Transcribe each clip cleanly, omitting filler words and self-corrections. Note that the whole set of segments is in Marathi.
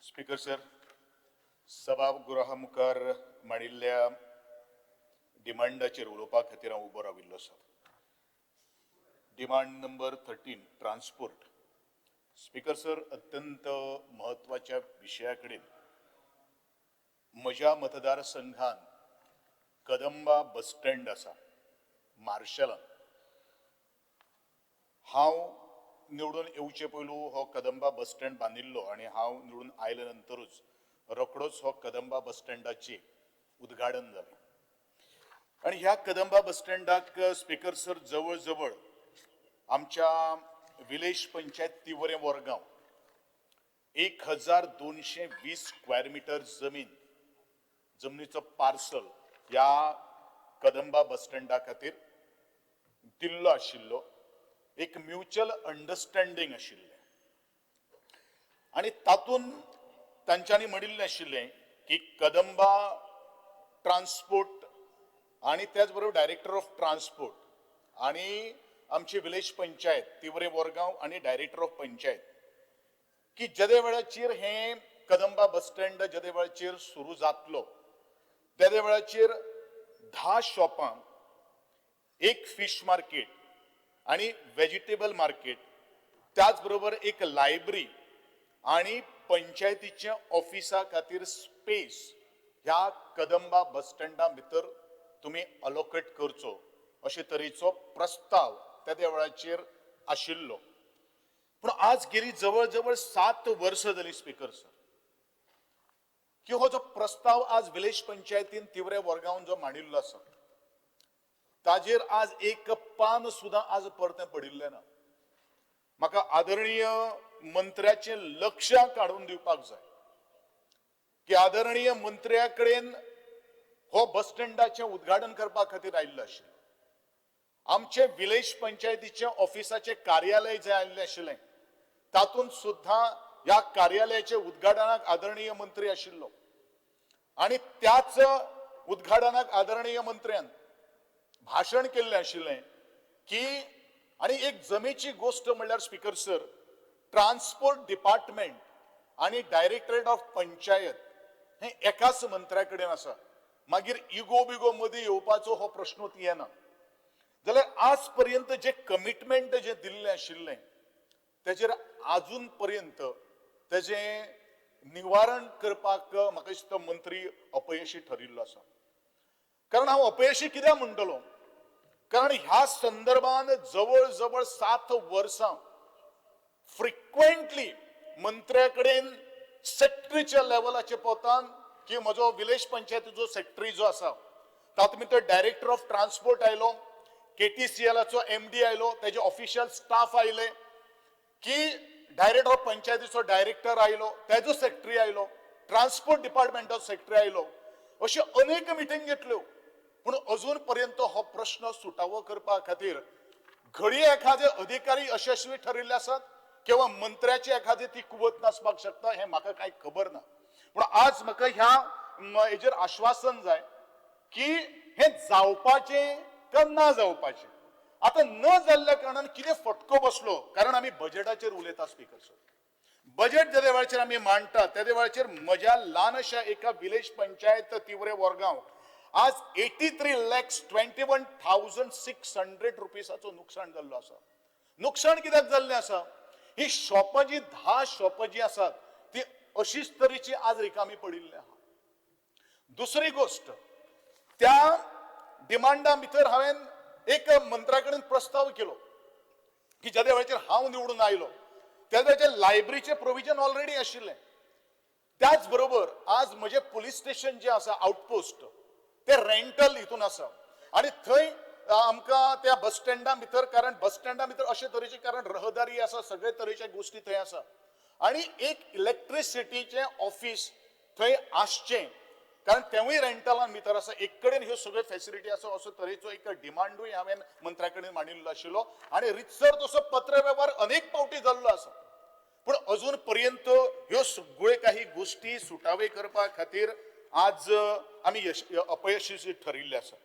स्पीकर सर, सभागृहा मुखार मांडिल्ल्या डिमांडाचेर उलोवपा खातीर हांव उबो राविल्लो आसा. Demand number 13 transport. Speaker sir, अत्यंत महत्वाच्या विशया कडेन म्हज्या मतदारसंघान कदंबा बस स्टँड आसा मार्शलान. हांव निवडून येवचे पयलू हो कदंबा बस स्टँड बांदिल्लो आनी हांव निवडून आयले नंतरूच रोखडोच हो कदंबा बस स्टँडाचे उद्घाटन जालें. आनी ह्या कदंबा बस स्टँडाक स्पीकर सर जवळ जवळ आमच्या village panchayat Tivare Vargaon 1220 square metre जमनीचो पार्सल ह्या कदंबा बस स्टँडा खातीर दिल्लो आशिल्लो. एक म्युच्युअल अंडरस्टँडिंग आशिल्लें आनी तातूंत तांच्यांनी म्हणिल्लें आशिल्लें की कदंबा ट्रान्सपोर्ट आनी त्याच बरोबर डायरेक्टर ऑफ ट्रान्सपोर्ट आनी आमची विलेज पंचायत तिवरे वरगांव आनी डायरेक्टर ऑफ पंचायत की जेदे वेळाचेर हे कदंबा बस स्टँड जेदे वेळाचेर सुरू जातलो तेदे वेळाचेर 10 शॉपां, एक फिश मार्केट आणि व्हेजिटेबल मार्केट, त्याच बरोबर एक लायब्ररी आणि पंचायतीचे ऑफिसा खातीर स्पेस ह्या कदंबा बस स्टँडा भितर तुम्ही अलोकेट करचो अशे तरेचो प्रस्ताव त्या वेळाचेर आशिल्लो. पूण आज गेली जवळ जवळ 7 वर्सां जाली स्पीकर सर की हो जो प्रस्ताव आज विलेज पंचायतीन तिवरे वरगांवन जो मांडिल्लो आसा ताजेर आज एक पान सुद्धा आज परते पडिल्लें ना. म्हाका आदरणीय मंत्र्याचे लक्ष काडून दिवपाक जाय की आदरणीय मंत्र्या कडेन हो बस स्टँडाचें उद्घाटन करपा खातीर आयिल्लो आशिल्लो. आमचे विलेज पंचायतीचे ऑफिसाचे कार्यालय जे आयिल्लें आशिल्लें तातूंत सुद्धा ह्या कार्यालयाचे उद्घाटनाक आदरणीय मंत्री आशिल्लो आनी त्याच उद्घाटनाक आदरणीय मंत्र्यान भाषण केल्लें आशिल्लें की आनी एक जमेची गोष्ट म्हणल्यार स्पीकर सर, ट्रान्सपोर्ट डिपार्टमेंट आनी डायरेक्टरेट ऑफ पंचायत हे एकाच मंत्र्या कडेन आसा. मागीर इगो बिगो मदीं येवपाचो हो प्रश्नूच येना. जाल्यार आज पर्यंत जे कमिटमेंट जे दिल्लें आशिल्लें तेजेर आजून पर्यंत तेजें निवारण करपाक म्हाका दिसता मंत्री अपयशी ठरिल्लो आसा. कारण हांव अपयशी कित्याक म्हणटलो, कारण ह्या संदर्भान जवळ जवळ 7 वर्सां फ्रिक्वेंटली मंत्र्या कडेन सेक्रेटरीच्या लेवलाचेर पोतान की म्हजो विलेज पंचायतीचो सेक्रेटरी जो आसा तातूंत भितर डायरेक्टर ऑफ ट्रान्सपोर्ट आयलो, KTCLचो MD आयलो, तेजे ऑफिशियल स्टाफ आयले की डायरेक्टर ऑफ पंचायतीचो डायरेक्टर आयलो, तेजो सेक्रेटरी आयलो, ट्रान्सपोर्ट डिपार्टमेंटाचो सेक्रेटरी आयलो. अशे अनेक मिटींग घेतल्यो पूण अजून पर्यंत हो प्रश्न सुटावो करपा खातीर घडी एखादे अधिकारी यशस्वी ठरिल्ले आसात किंवा मंत्र्याची एखादी ती कुवत नासपाक शकता हे म्हाका कांय खबर ना. पूण आज म्हाका ह्या हेजेर आश्वासन जाय की हे जावपाचें काय ना जावपाचें. आता न जाल्ल्या कारणान कितें फटको बसलो, कारण आमी बजेटाचेर उलयता स्पीकर सर. बजेट जेदे वेळाचेर आमी मांडटा तेदे वेळाचेर म्हज्या ल्हानशा एका विलेज पंचायत तिवरे वरगांव आज 83,21,600 रुपीसाचो नुकसाण जाल्लो आसा. नुकसाण कित्याक जाल्लें आसा, ही शॉपां जी 10 शॉपां जी आसात ती अशीच तरेची आज रिकामी पडिल्ली आहा. दुसरी गोष्ट, त्या डिमांडा भितर हांवें एक मंत्र्या कडेन प्रस्ताव केलो की ज्या वेळाचेर हांव निवडून आयलो त्या वेळाचेर लायब्ररीचे प्रोविजन ऑलरेडी आशिल्लें. त्याच बरोबर आज म्हजे पुलीस स्टेशन जे आसा आउटपोस्ट ते रेंटल हितून आसा आनी थंय आमकां त्या बस स्टँडा भितर, कारण बस स्टँडा भितर अशे तरेचे कारण रहदारी आसा, सगळे तरेचे गोश्टी थंय आसा आनी एक इलेक्ट्रिसिटीचें ऑफिस थंय आसचें, कारण तेवूय रेंटलान भितर आसा. एक कडेन ह्यो सगळ्यो फॅसिलिटी आसा असो तरेचो एक डिमांडूय हांवें मंत्र्या कडेन मांडिल्लो आशिल्लो आनी रितसर तसो पत्रव्यवहार अनेक फावटी जाल्लो आसा. पूण अजून पर्यंत ह्यो सगळ्यो काही गोश्टी सुटावे करपा खातीर आज आमी अपयशी ठरिल्ले आसा.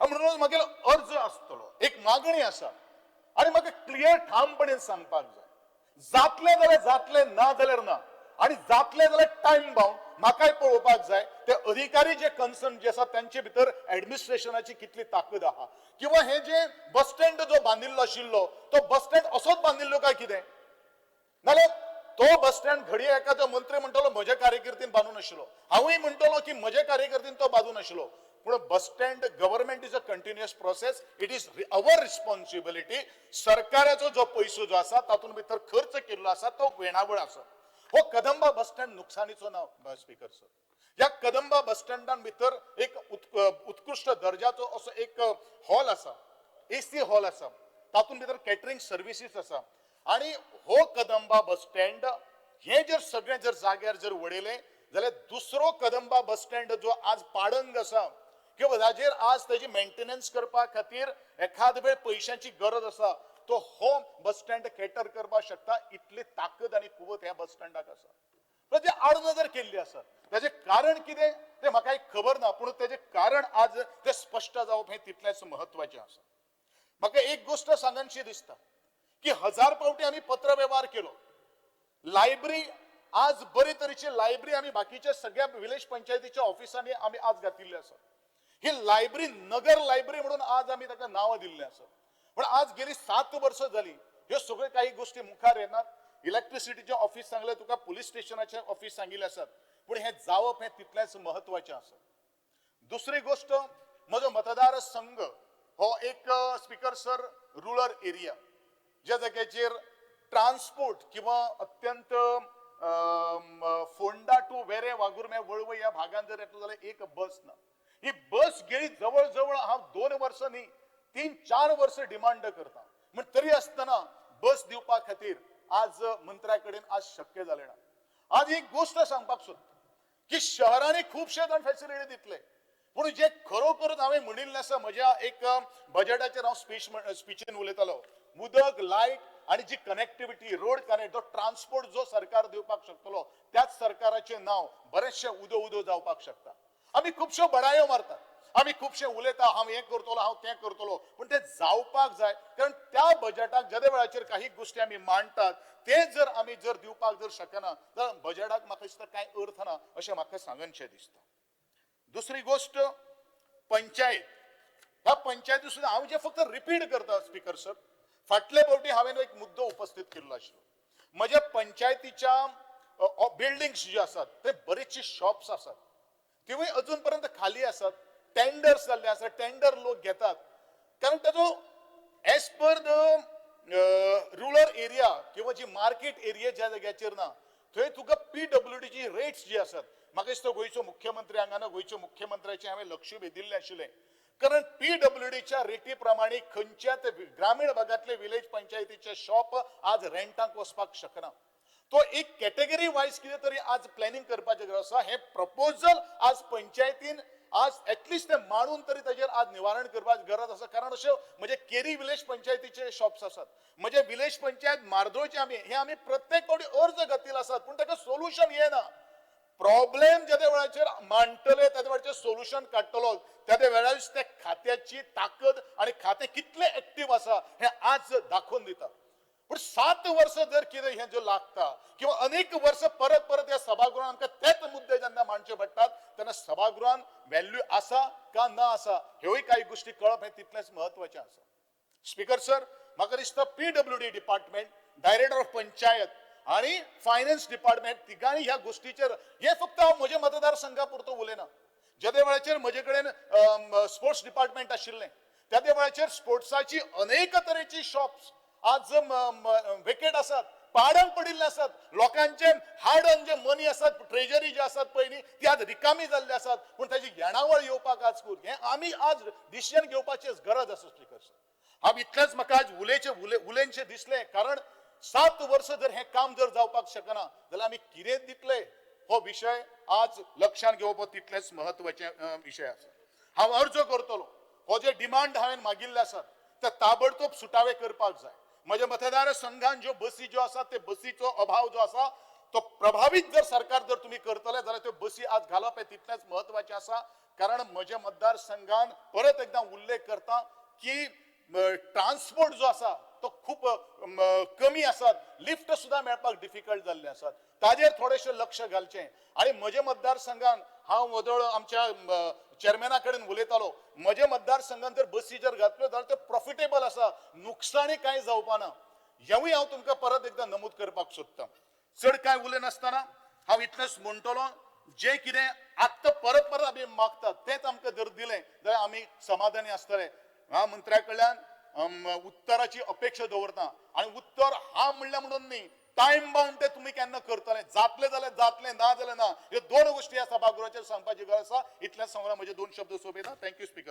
म्हणून म्हागेलो अर्ज आसतलो, एक मागणी आसा आनी म्हाका क्लियर ठामपणेन सांगपाक जाय, जातले जाल्यार जातले, ना जाल्यार ना. आणि जातले जाल्यार टायम बाउंड म्हाकाय पळोवपाक जाय ते अधिकारी जे कन्सर्न जे आसा त्यांचे भितर ऍडमिनिस्ट्रेशनाची कितली ताकद आहा किंवा हे जे बस स्टँड जो बांदिल्लो आशिल्लो तो बस स्टँड असोच बांदिल्लो काय कितें नाल्यार तो बस स्टँड घडये एखादो मंत्री म्हणटलो म्हज्या कार्यकिर्दीन बांदून आशिल्लो हांवूय म्हणटलो की म्हज्या कार्यकिर्दीन तो बांदून आशिल्लो पूण bus stand government is a continuous process it is our responsibility सरकाराचो जो पैसो जो आसा तातूंत भितर खर्च केल्लो आसा तो वेणावळ आसा हो कदंबा बस स्टँड नुकसानीचो नाव स्पीकर सर या कदंबा बस स्टँडान भितर एक उत्कृष्ट दर्जाचो असो एक हॉल आसा एसी हॉल आसा तातूंत भितर कॅटरिंग सर्विसीस आसा आणि हो कदंबा बस स्टँड हे जर सगळे जर जाग्यार जर वडयले जाल्यार दुसरो कदंबा बस स्टँड जो आज पाडंग आसा किंवा ताजेर आज ताजी मेंटेनन्स करपा खातीर एखाद वेळ पयशांची गरज आसा तो हो बस स्टँड कॅटर करपाक शकता इतली ताकद आणि कुवत ह्या बस स्टँडाक आसा ताजे आडनदर केल्ली आसा ताजे कारण कितें ते म्हाका खबर ना पूण ताजे कारण आज ते स्पश्ट जावप हे तितलेच महत्वाचे आसा म्हाका एक गोष्ट सांगनशी दिसता की 1000 फावटी आम्ही पत्र व्यवहार केलो लायब्ररी आज बरे तरेची लायब्ररी आम्ही बाकीच्या सगळ्या विलेज पंचायतीच्या ऑफिसांनी आम्ही आज घातिल्ली आसा ही लायब्ररी नगर लायब्ररी म्हणून आज आम्ही ताका नाव दिल्लें आसा पण आज गेली 7 वर्ष झाली ह्यो सगळ्यो काही गोष्टी मुखार येनात इलेक्ट्रिसिटीचे ऑफिस सांगले तुका पुलीस स्टेशनाचे ऑफिस सांगिल्ले आसात पण हे जावप हे तितलेच महत्वाचे आसा दुसरी गोष्ट म्हजो मतदार संघ हो एक स्पीकर सर रुरल एरिया ज्या जाग्याचेर ट्रान्सपोर्ट किंवा अत्यंत फोंडा टू वेरे वागुर्मे वळवय ह्या भागांत जर येतलो जाल्यार एक बस ना ही बस गेली जवळ जवळ हांव 2 वर्सां न्ही 3-4 वर्स डिमांड करता म्हण तरी आसतना बस दिवपा खातीर आज मंत्र्या कडेन आज शक्य जालें ना आज एक गोष्ट सांगपाक सोदता की शहरांनी खुबशे जाण फॅसिलिटी दितले पूण जे खरोखरच हांवें म्हणिल्लें आसा म्हज्या एक बजेटाचेर हांव स्पीचीन उलयतालो उदक लायट आणि जी कनेक्टिव्हिटी रोड कनेक्ट जो ट्रान्सपोर्ट जो सरकार दिवपाक शकतलो त्याच सरकाराचे नाव बरेचशे उदो जावपाक शकता आमी खुबश्यो बडायो मारतात आमी खुबशे उलयता हांव हें करतलो हांव तें करतलो पूण तें जावपाक जाय कारण त्या बजेटाक ज्या वेळाचेर काही गोष्टी आमी मांडटात ते जर आमी जर दिवपाक जर शकना जाल्यार बजेटाक म्हाका दिसता कांय अर्थ ना अशें म्हाका सांगनशें दिसता दुसरी गोष्ट पंचायत ह्या पंचायती सुद्दां हांव जे फक्त रिपीट करता स्पीकर सर फाटले फावटी हांवें एक मुद्दो उपस्थित केल्लो आशिल्लो म्हज्या पंचायतीच्या बिल्डिंग्स जे आसात ते बरेचशे शॉप्स आसात तिवूय अजून पर्यंत खाली आसात टेंडर्स जाल्ले आसात टेंडर लोक घेतात कारण ताजो as per the rural area किंवा जी मार्केट एरिया ज्या जाग्याचेर ना थंय तुका PWDची रेट्स जी आसात म्हाका दिसता गोंयचो मुख्यमंत्री हांगाना गोंयच्या मुख्यमंत्र्याचें हांवें लक्ष वेधिल्लें आशिल्लें कारण PWDच्या रेटी प्रमाणे खंयच्याच ग्रामीण भागातले विलेज पंचायतीचे शॉप आज रेंटाक वचपाक शकना तो एक कॅटेगरी वायज कितें तरी आज प्लॅनिंग करपाचें गरज आसा हे प्रपोजल आज पंचायतीन आज एटलिस्ट ते मांडून तरी ताजेर आज निवारण करपाची गरज आसा कारण अशें म्हणजे केरी विलेज पंचायतीचे शॉप्स आसात म्हणजे विलेज पंचायत मार्दोळचे आमी प्रत्येक फावटी अर्ज घातिल्ले आसात पूण ताका सोल्युशन येना प्रॉब्लेम ज्या वेळाचेर मांडटले त्या वेळाचेर सोल्युशन काडटलो त्या वेळार त्या खात्याची ताकद आणि खातें कितलें एक्टिव्ह आसा हे आज दाखोवन दिता पण 7 वर्ष जर कितें हे जे लागता किंवा अनेक वर्ष परत परत या सभागृहान आमकां तेच मुद्दे जेन्ना मांडचे पडटात तेन्ना सभागृहान व्हॅल्यू आसा का ना आसा ह्योय काही गोष्टी कळप हे तितलेच महत्वाचें आसा स्पीकर सर म्हाका दिसता PWD department director of panchayat आणि फायनान्स डिपार्टमेंट तिगांनी ह्या गोष्टीचेर हे फक्त हांव म्हज्या मतदारसंघा पुरतो उलयना ज्या वेळाचेर म्हजे कडेन स्पोर्ट्स डिपार्टमेंट आशिल्लें त्या वेळाचेर स्पोर्ट्साची अनेक तरेची शॉप्स आज वेकेट आसात पाडंग पडिल्ले आसात लोकांचे हार्ड अर्न जे मनी आसात ट्रेजरी जे आसात पळय ती आज रिकामी जाल्ली आसात पूण ताची येणावळ येवपाक आज हे आमी आज डिसिजन घेवपाची गरज आसा स्पीकर सर हांव इतलेंच म्हाका आज उलयनशें दिसलें कारण 7 वर्ष जर हे काम जर जावपाक शकना जाल्यार आमी कितें दितले हो विषय आज लक्षांत घेवप तितलेच महत्वाचे विषय आसा हांव अर्ज करतलो हो जे डिमांड हांवें मागिल्ले आसात ते ताबडतोब सुटावे करपाक जाय म्हज्या मतदार संघान ज्यो बसी ज्यो आसात ते बसीचो अभाव जो आसा तो प्रभावित जर सरकार जर तुम्ही करतले जाल्यार त्यो बसी आज घालप हे तितलेच महत्वाचे आसा कारण म्हज्या मतदार संघान परत एकदा उल्लेख करता की ट्रान्सपोर्ट जो आसा तो खूप कमी आसात लिफ्ट सुद्धा मेळपाक डिफिकल्ट जाल्ले आसात ताजेर थोडेशें लक्ष घालचें आणि म्हजे मतदारसंघान हांव वदळ आमच्या चेअरमॅना कडेन उलयतालो म्हजे मतदारसंघान जर बसी जर घातल्यो जाल्यार ते प्रॉफिटेबल आसा नुकसाणी कांय जावपाना हेवूय हांव तुमकां परत एकदां नमूद करपाक सोदतां चड कांय उलयनासतना हांव इतलेंच म्हणटलो जे कितें आत्तां परत परत आमी मागतात तेंच आमकां जर दिलें जाल्यार आमी समाधानी आसतले ह्या मंत्र्या कडल्यान उत्तराची अपेक्षा दवरता आणि उत्तर हा म्हणल्या म्हणून न्ही टाइम बाउंड ते तुम्ही केन्ना करतले जातले जाल्यार जातले ना जाल्यार ना हे दोन गोष्टी या सभागृहाचेर सांगपाची गरज आसा इतलेंच सांगून म्हजे दोन शब्द सोंपयता थँक्यू स्पीकर